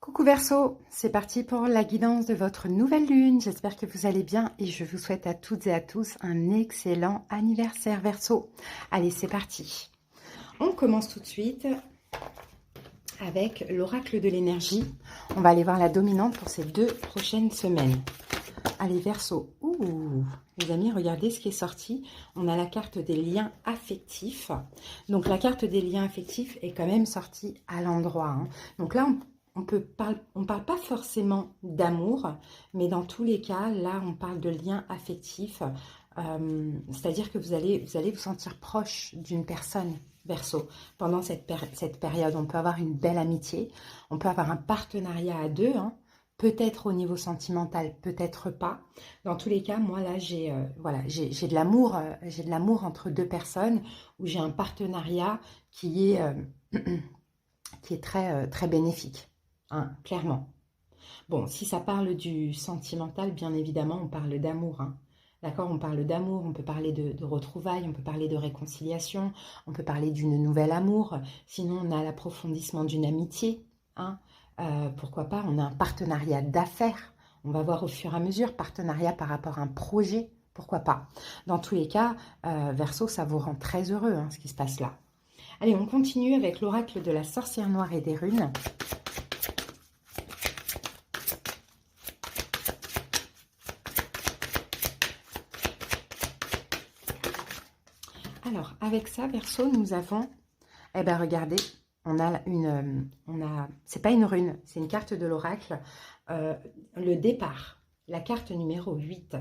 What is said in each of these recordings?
Coucou Verseau, c'est parti pour la guidance de votre nouvelle lune. J'espère que vous allez bien et je vous souhaite à toutes et à tous un excellent anniversaire Verseau. Allez, c'est parti. On commence tout de suite avec l'oracle de l'énergie. On va aller voir la dominante pour ces 2 prochaines semaines. Allez Verseau, ouh, les amis, regardez ce qui est sorti. On a la carte des liens affectifs. Donc la carte des liens affectifs est quand même sortie à l'endroit. Hein. Donc là, on parle pas forcément d'amour, mais dans tous les cas, là, on parle de liens affectifs. C'est-à-dire que vous allez vous sentir proche d'une personne. Verseau, pendant cette période, on peut avoir une belle amitié, on peut avoir un partenariat à deux, hein, peut-être au niveau sentimental, peut-être pas. Dans tous les cas, moi là, j'ai de l'amour entre deux personnes où j'ai un partenariat qui est, qui est très, très bénéfique, hein, clairement. Bon, si ça parle du sentimental, bien évidemment, on parle d'amour, hein. D'accord, on parle d'amour, on peut parler de retrouvailles, on peut parler de réconciliation, on peut parler d'une nouvelle amour. Sinon, on a l'approfondissement d'une amitié, hein. Pourquoi pas, on a un partenariat d'affaires. On va voir au fur et à mesure, partenariat par rapport à un projet, pourquoi pas. Dans tous les cas, Verseau, ça vous rend très heureux, hein, ce qui se passe là. Allez, on continue avec l'oracle de la sorcière noire et des runes. Alors, avec ça, Verseau, nous avons, eh bien, regardez, c'est pas une rune, c'est une carte de l'oracle, le départ, la carte numéro 8.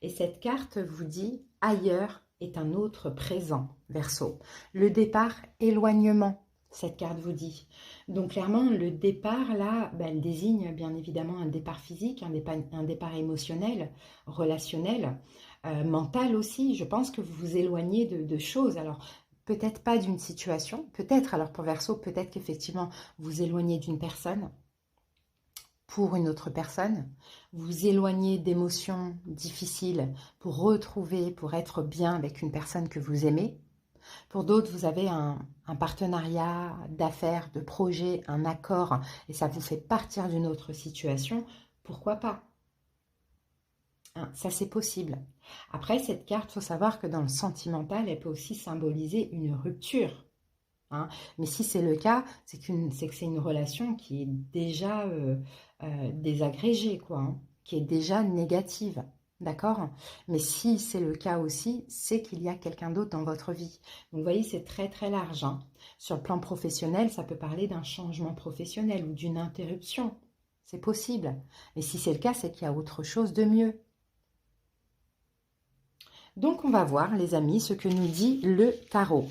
Et cette carte vous dit, ailleurs est un autre présent, Verseau. Le départ, éloignement, cette carte vous dit. Donc, clairement, le départ, là, elle désigne bien évidemment un départ physique, un départ émotionnel, relationnel, mental aussi. Je pense que vous vous éloignez de choses. Alors, peut-être pas d'une situation, peut-être, alors pour Verseau, peut-être qu'effectivement, vous éloignez d'une personne pour une autre personne, vous éloignez d'émotions difficiles pour retrouver, pour être bien avec une personne que vous aimez. Pour d'autres, vous avez un partenariat d'affaires, de projet, un accord, et ça vous fait partir d'une autre situation. Pourquoi pas? Hein, ça, c'est possible. Après, cette carte, il faut savoir que dans le sentimental, elle peut aussi symboliser une rupture. Hein. Mais si c'est le cas, c'est que c'est une relation qui est déjà désagrégée, quoi, hein, qui est déjà négative. D'accord? Mais si c'est le cas aussi, c'est qu'il y a quelqu'un d'autre dans votre vie. Donc, vous voyez, c'est très, très large. Hein. Sur le plan professionnel, ça peut parler d'un changement professionnel ou d'une interruption. C'est possible. Mais si c'est le cas, c'est qu'il y a autre chose de mieux. Donc, on va voir, les amis, ce que nous dit le tarot.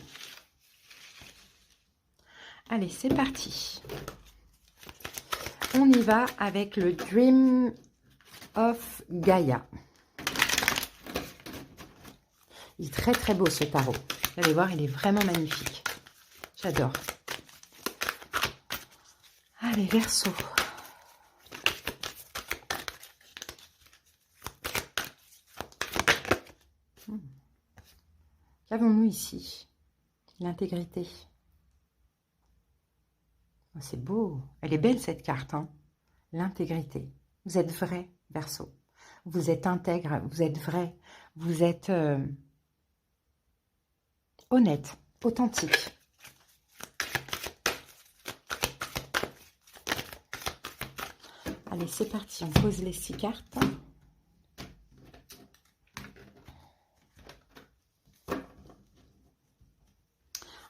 Allez, c'est parti. On y va avec le Dream of Gaia. Il est très très beau ce tarot. Vous allez voir, il est vraiment magnifique. J'adore. Allez, Verseau. Qu'avons-nous ici? L'intégrité. C'est beau. Elle est belle cette carte. Hein, l'intégrité. Vous êtes vrai, Verseau. Vous êtes intègre, vous êtes vrai. Vous êtes honnête, authentique. Allez, c'est parti. On pose les 6 cartes.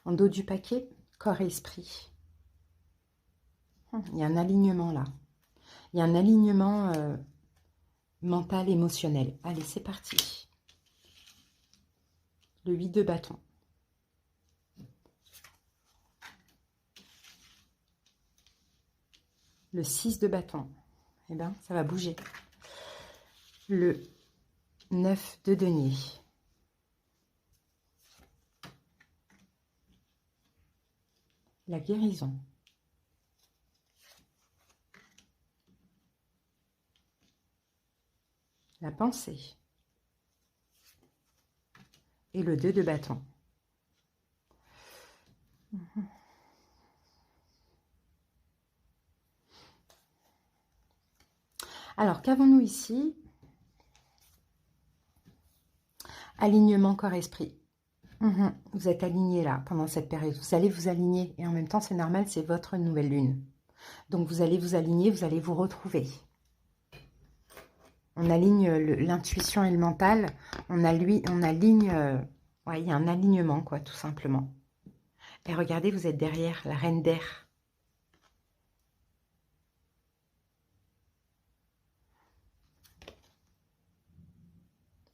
En dos du paquet, corps et esprit. Il y a un alignement là. Il y a un alignement mental, émotionnel. Allez, c'est parti. Le 8 de bâton. Le 6 de bâton. Eh bien, ça va bouger. Le 9 de denier. La guérison. La pensée. Et le 2 de bâton. Alors, qu'avons-nous ici? Alignement corps-esprit. Vous êtes aligné là, pendant cette période. Vous allez vous aligner. Et en même temps, c'est normal, c'est votre nouvelle lune. Donc, vous allez vous aligner, vous allez vous retrouver. On aligne l'intuition et le mental. On aligne... ouais, il y a un alignement, quoi, tout simplement. Et regardez, vous êtes derrière la reine d'air.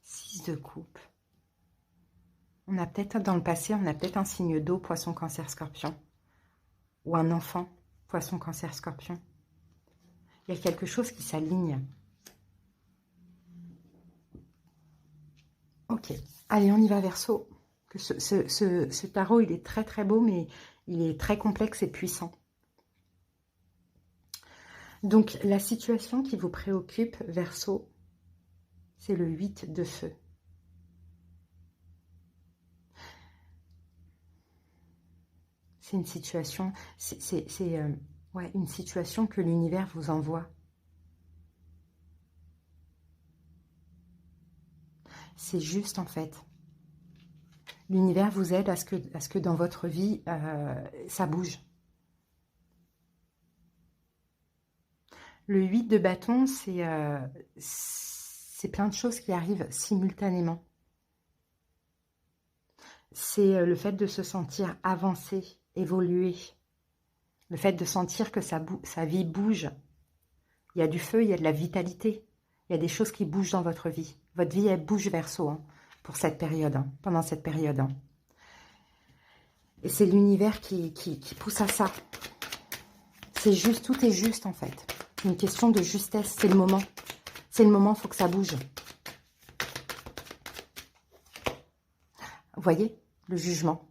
Six de coupe. On a peut-être, dans le passé, on a peut-être un signe d'eau, poisson, cancer, scorpion. Ou un enfant, poisson, cancer, scorpion. Il y a quelque chose qui s'aligne. Ok, allez, on y va, Verseau. Ce tarot, il est très très beau, mais il est très complexe et puissant. Donc, la situation qui vous préoccupe, Verseau, c'est le 8 de feu. C'est une situation, ouais, une situation que l'univers vous envoie. C'est juste, en fait. L'univers vous aide à ce que dans votre vie, ça bouge. Le 8 de bâton, c'est plein de choses qui arrivent simultanément. C'est le fait de se sentir avancé, évoluer. Le fait de sentir que sa vie bouge. Il y a du feu, il y a de la vitalité. Il y a des choses qui bougent dans votre vie. Votre vie, elle bouge, Verseau, hein, pour cette période, hein, pendant cette période. Hein. Et c'est l'univers qui pousse à ça. C'est juste, tout est juste, en fait. C'est une question de justesse, c'est le moment. C'est le moment, il faut que ça bouge. Vous voyez, le jugement.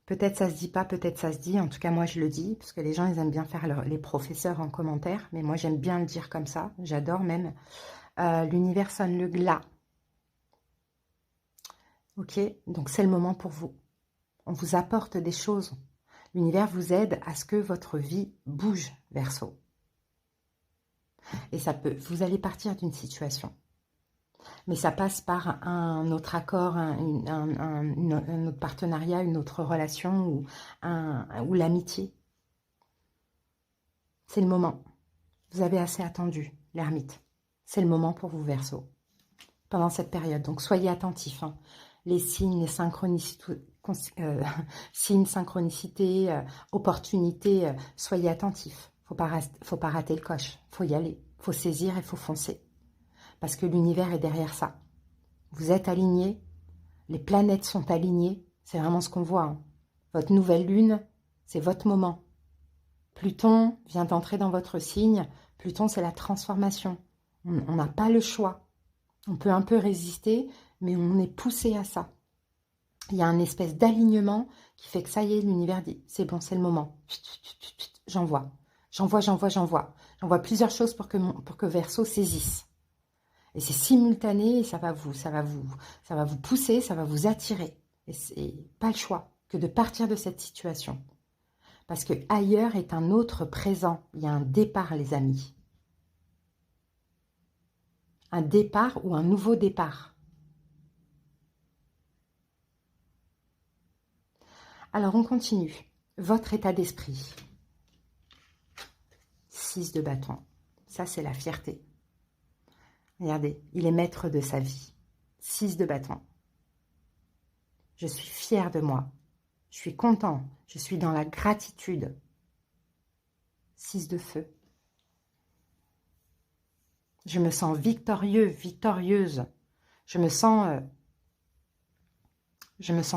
Peut-être ça se dit pas, peut-être ça se dit. En tout cas, moi, je le dis, parce que les gens, ils aiment bien faire les professeurs en commentaire. Mais moi, j'aime bien le dire comme ça. J'adore même. L'univers sonne le glas. Ok, donc c'est le moment pour vous. On vous apporte des choses. L'univers vous aide à ce que votre vie bouge, Verseau. Et ça peut, vous allez partir d'une situation. Mais ça passe par un autre accord, un autre partenariat, une autre relation ou l'amitié. C'est le moment. Vous avez assez attendu, l'ermite. C'est le moment pour vous, Verseau, pendant cette période. Donc, soyez attentifs. Hein. Les signes, les synchronicités, opportunités, soyez attentifs. Faut pas rater le coche. Faut y aller. Faut saisir et faut foncer. Parce que l'univers est derrière ça. Vous êtes alignés, les planètes sont alignées, c'est vraiment ce qu'on voit. Hein. Votre nouvelle lune, c'est votre moment. Pluton vient d'entrer dans votre signe. Pluton, c'est la transformation. On n'a pas le choix. On peut un peu résister, mais on est poussé à ça. Il y a une espèce d'alignement qui fait que ça y est, l'univers dit, c'est bon, c'est le moment. J'envoie. J'envoie plusieurs choses pour que Verseau saisisse. Et c'est simultané et ça va vous pousser, ça va vous attirer. Et c'est pas le choix que de partir de cette situation. Parce que ailleurs est un autre présent. Il y a un départ, les amis. Un départ ou un nouveau départ. Alors, on continue. Votre état d'esprit. 6 de bâton. Ça, c'est la fierté. Regardez, il est maître de sa vie. 6 de bâton. Je suis fière de moi. Je suis content. Je suis dans la gratitude. 6 de feu. Je me sens victorieux, victorieuse. Je me sens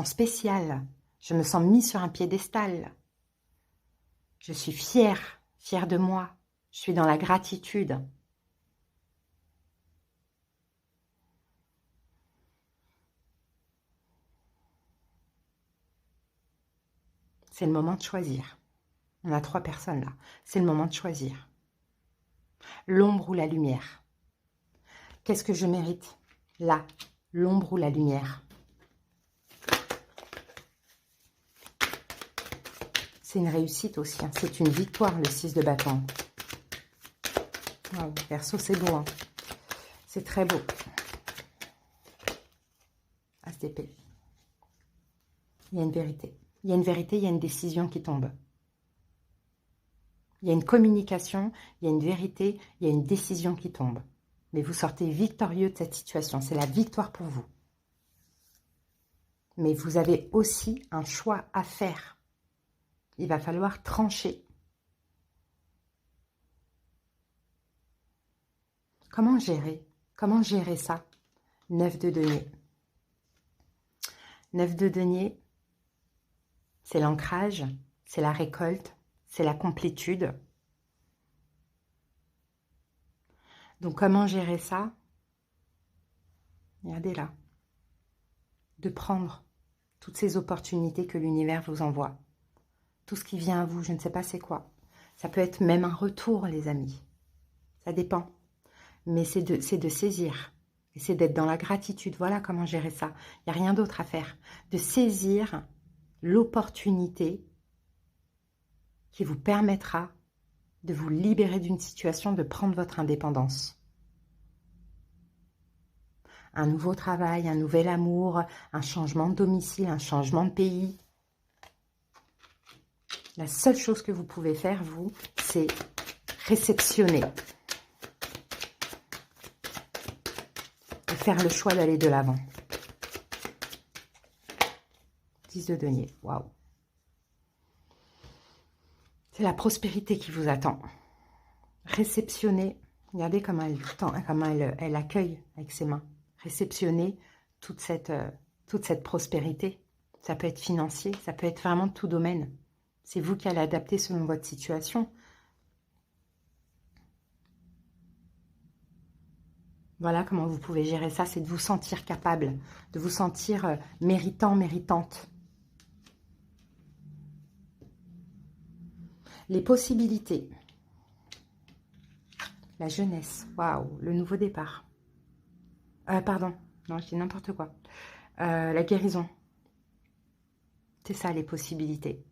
spéciale. Je me sens mis sur un piédestal. Je suis fière, fière de moi. Je suis dans la gratitude. C'est le moment de choisir. On a 3 personnes là. C'est le moment de choisir. L'ombre ou la lumière. Qu'est-ce que je mérite? Là, l'ombre ou la lumière. C'est une réussite aussi. Hein. C'est une victoire, le 6 de bâton. Waouh, Verseau, c'est beau, hein. C'est très beau. As d'épée. Il y a une vérité. Il y a une vérité, il y a une décision qui tombe. Il y a une communication, il y a une vérité, il y a une décision qui tombe. Mais vous sortez victorieux de cette situation. C'est la victoire pour vous. Mais vous avez aussi un choix à faire. Il va falloir trancher. Comment gérer? Comment gérer ça? 9 de denier. 9 de denier, c'est l'ancrage, c'est la récolte, c'est la complétude. Donc, comment gérer ça? Regardez là. De prendre toutes ces opportunités que l'univers vous envoie. Tout ce qui vient à vous, je ne sais pas c'est quoi. Ça peut être même un retour, les amis. Ça dépend. Mais c'est de saisir. Et c'est d'être dans la gratitude. Voilà comment gérer ça. Il n'y a rien d'autre à faire. De saisir l'opportunité qui vous permettra de vous libérer d'une situation, de prendre votre indépendance. Un nouveau travail, un nouvel amour, un changement de domicile, un changement de pays. La seule chose que vous pouvez faire, vous, c'est réceptionner. Et faire le choix d'aller de l'avant. 10 de denier, waouh. C'est la prospérité qui vous attend. Réceptionnez, regardez comment elle accueille avec ses mains. Réceptionnez toute cette prospérité. Ça peut être financier, ça peut être vraiment de tout domaine. C'est vous qui allez adapter selon votre situation. Voilà comment vous pouvez gérer ça, c'est de vous sentir capable, de vous sentir méritant, méritante. Les possibilités. La jeunesse, waouh, le nouveau départ. Pardon, non, je dis n'importe quoi. La guérison. C'est ça, les possibilités.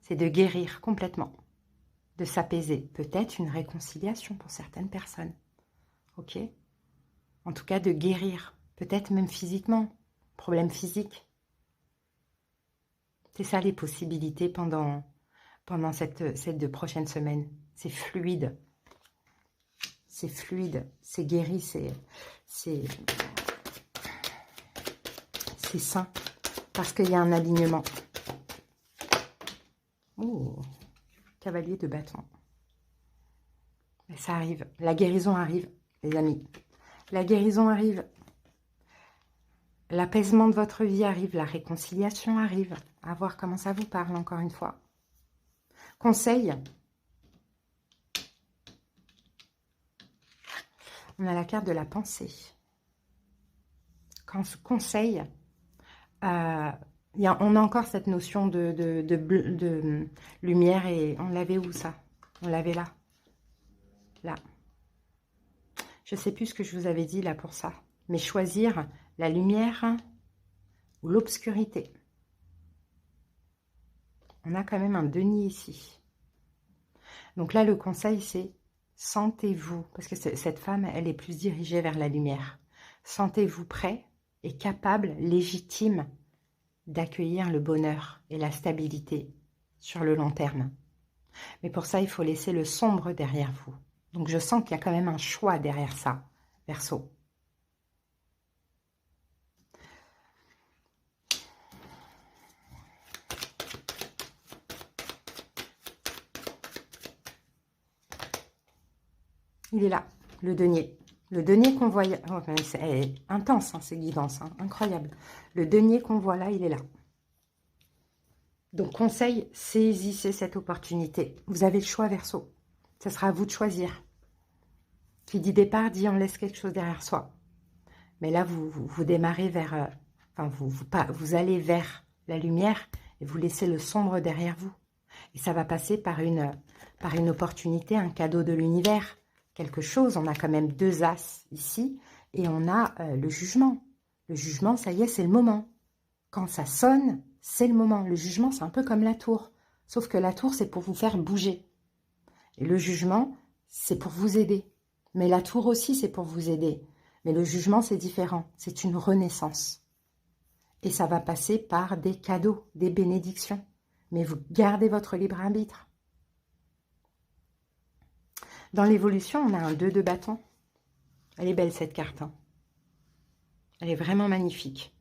C'est de guérir complètement, de s'apaiser. Peut-être une réconciliation pour certaines personnes. Ok? En tout cas, de guérir. Peut-être même physiquement. Problème physique. C'est ça, les possibilités pendant ces 2 prochaines semaines. C'est fluide. C'est fluide. C'est guéri. C'est sain. Parce qu'il y a un alignement. Oh, cavalier de bâton. Et ça arrive. La guérison arrive, les amis. La guérison arrive. L'apaisement de votre vie arrive. La réconciliation arrive. À voir comment ça vous parle, encore une fois. Conseil. On a la carte de la pensée. Quand conseil, on a encore cette notion de lumière et on l'avait où ça? On l'avait là. Là. Je ne sais plus ce que je vous avais dit là pour ça. Mais choisir la lumière ou l'obscurité. On a quand même un denier ici. Donc là, le conseil, c'est sentez-vous. Parce que cette femme, elle est plus dirigée vers la lumière. Sentez-vous prêt et capable, légitime d'accueillir le bonheur et la stabilité sur le long terme. Mais pour ça, il faut laisser le sombre derrière vous. Donc, je sens qu'il y a quand même un choix derrière ça, Verseau. Il est là, le denier. Le denier qu'on voit... Oh, c'est intense, hein, ces guidances, hein, incroyable. Le denier qu'on voit là, il est là. Donc, conseil, saisissez cette opportunité. Vous avez le choix, Verseau. Ce sera à vous de choisir. Qui dit départ, dit on laisse quelque chose derrière soi. Mais là, vous démarrez vers... vous allez vers la lumière et vous laissez le sombre derrière vous. Et ça va passer par une opportunité, un cadeau de l'univers. Quelque chose, on a quand même 2 as ici. Et on a le jugement. Le jugement, ça y est, c'est le moment. Quand ça sonne, c'est le moment. Le jugement, c'est un peu comme la tour. Sauf que la tour, c'est pour vous faire bouger. Et le jugement, c'est pour vous aider. Mais la tour aussi, c'est pour vous aider. Mais le jugement, c'est différent. C'est une renaissance. Et ça va passer par des cadeaux, des bénédictions. Mais vous gardez votre libre arbitre. Dans l'évolution, on a un 2 de bâton. Elle est belle, cette carte. Hein. Elle est vraiment magnifique.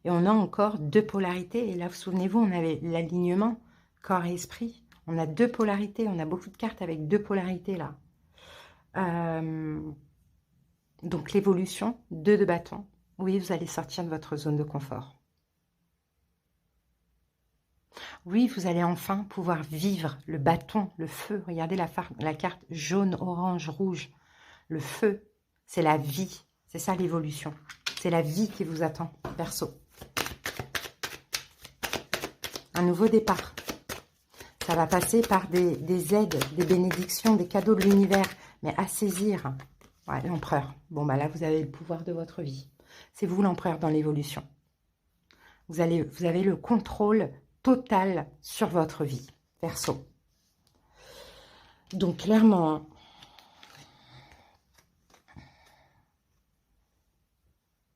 Et on a encore 2 polarités. Et là, vous souvenez-vous, on avait l'alignement corps et esprit. On a 2 polarités. On a beaucoup de cartes avec 2 polarités, là. Donc, l'évolution, 2 de bâton. Oui, vous allez sortir de votre zone de confort. Oui, vous allez enfin pouvoir vivre le bâton, le feu. Regardez la carte jaune, orange, rouge. Le feu, c'est la vie. C'est ça l'évolution. C'est la vie qui vous attend, Verseau. Un nouveau départ. Ça va passer par des aides, des bénédictions, des cadeaux de l'univers, mais à saisir. Ouais, l'empereur. Bon, bah là, vous avez le pouvoir de votre vie. C'est vous l'empereur dans l'évolution. Vous avez le contrôle total sur votre vie, Verseau. Donc, clairement,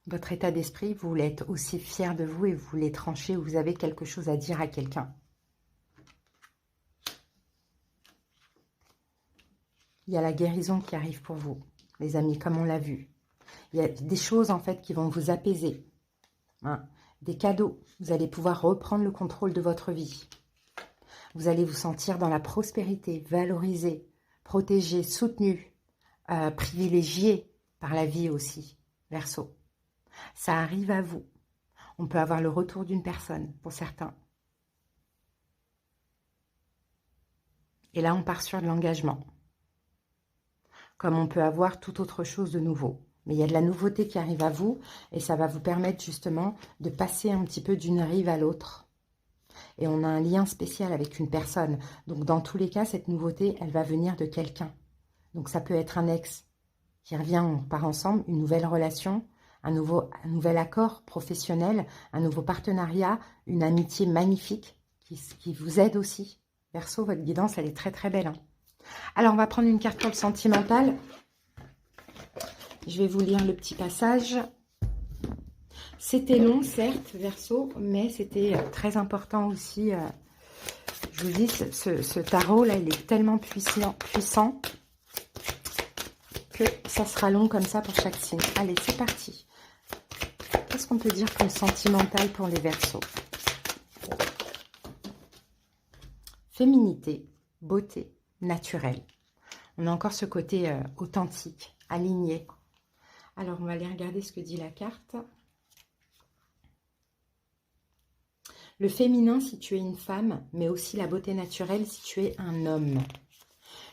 votre état d'esprit, vous voulez être aussi fier de vous et vous voulez trancher, vous avez quelque chose à dire à quelqu'un. Il y a la guérison qui arrive pour vous, les amis, comme on l'a vu. Il y a des choses, en fait, qui vont vous apaiser. Hein. Des cadeaux. Vous allez pouvoir reprendre le contrôle de votre vie. Vous allez vous sentir dans la prospérité, valorisé, protégé, soutenu, privilégié par la vie aussi, Verseau. Ça arrive à vous. On peut avoir le retour d'une personne, pour certains. Et là, on part sur de l'engagement. Comme on peut avoir tout autre chose de nouveau. Mais il y a de la nouveauté qui arrive à vous et ça va vous permettre justement de passer un petit peu d'une rive à l'autre. Et on a un lien spécial avec une personne. Donc dans tous les cas, cette nouveauté, elle va venir de quelqu'un. Donc ça peut être un ex qui revient, on repart ensemble, une nouvelle relation, un nouvel accord professionnel, un nouveau partenariat, une amitié magnifique qui vous aide aussi. Verseau, votre guidance, elle est très très belle. Hein. Alors, on va prendre une carte pour le sentimental. Je vais vous lire le petit passage. C'était long, certes, Verseau, mais c'était très important aussi. Je vous dis, ce tarot-là, il est tellement puissant que ça sera long comme ça pour chaque signe. Allez, c'est parti. Qu'est-ce qu'on peut dire comme sentimental pour les Verseaux? Féminité, beauté, naturel. On a encore ce côté authentique, aligné. Alors, on va aller regarder ce que dit la carte. Le féminin si tu es une femme, mais aussi la beauté naturelle si tu es un homme.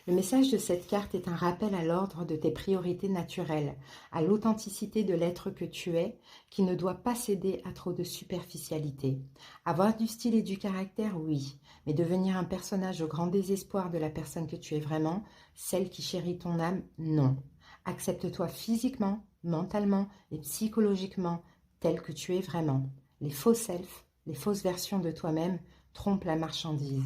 Le message de cette carte est un rappel à l'ordre de tes priorités naturelles, à l'authenticité de l'être que tu es, qui ne doit pas céder à trop de superficialité. Avoir du style et du caractère, oui, mais devenir un personnage au grand désespoir de la personne que tu es vraiment, celle qui chérit ton âme, non. Accepte-toi physiquement, mentalement et psychologiquement tel que tu es vraiment. Les faux selfs, les fausses versions de toi-même trompent la marchandise,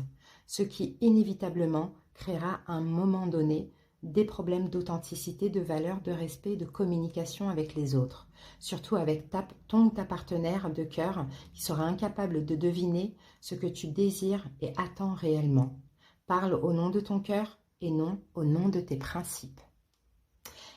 ce qui inévitablement créera à un moment donné des problèmes d'authenticité, de valeur, de respect, de communication avec les autres. Surtout avec ton ou ta partenaire de cœur qui sera incapable de deviner ce que tu désires et attends réellement. Parle au nom de ton cœur et non au nom de tes principes.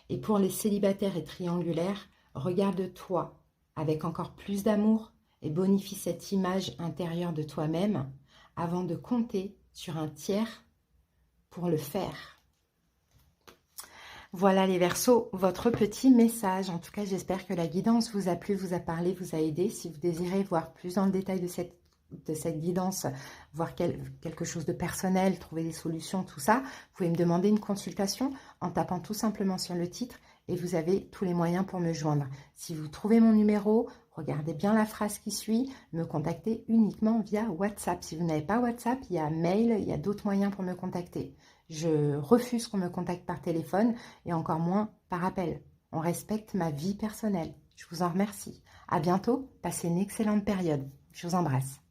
Et pour les célibataires et triangulaires, regarde-toi avec encore plus d'amour et bonifie cette image intérieure de toi-même avant de compter sur un tiers pour le faire. Voilà les Verseaux, votre petit message. En tout cas, j'espère que la guidance vous a plu, vous a parlé, vous a aidé. Si vous désirez voir plus dans le détail de cette guidance, voir quelque chose de personnel, trouver des solutions, tout ça, vous pouvez me demander une consultation en tapant tout simplement sur le titre et vous avez tous les moyens pour me joindre. Si vous trouvez mon numéro, regardez bien la phrase qui suit, me contactez uniquement via WhatsApp. Si vous n'avez pas WhatsApp, il y a mail, il y a d'autres moyens pour me contacter. Je refuse qu'on me contacte par téléphone et encore moins par appel. On respecte ma vie personnelle. Je vous en remercie. À bientôt. Passez une excellente période. Je vous embrasse.